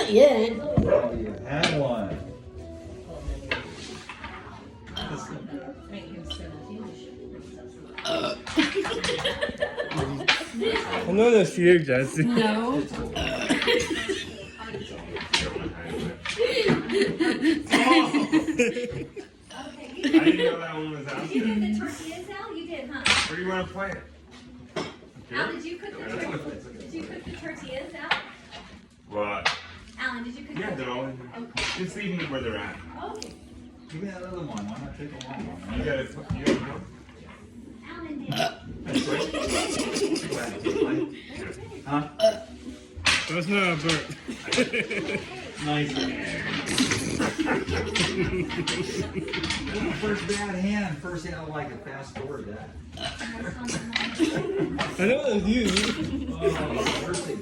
Not yet. Oh, you had one. I know that's you, Jesse. No. I didn't know that one was out. You did the tortillas, Al? You did, huh? Where do you want to play it? Al, did you cook the tortillas, Al? What? Alan, did you cook Yeah, the they're all in here. Just leave them where they're at. Okay. Give me that other one. Why not take a long one? You gotta go. Alan did. Huh? That's not a burp. Nice. First bad hand. First hand, I like it. Fast forward that. I know that's you. Oh, mercy.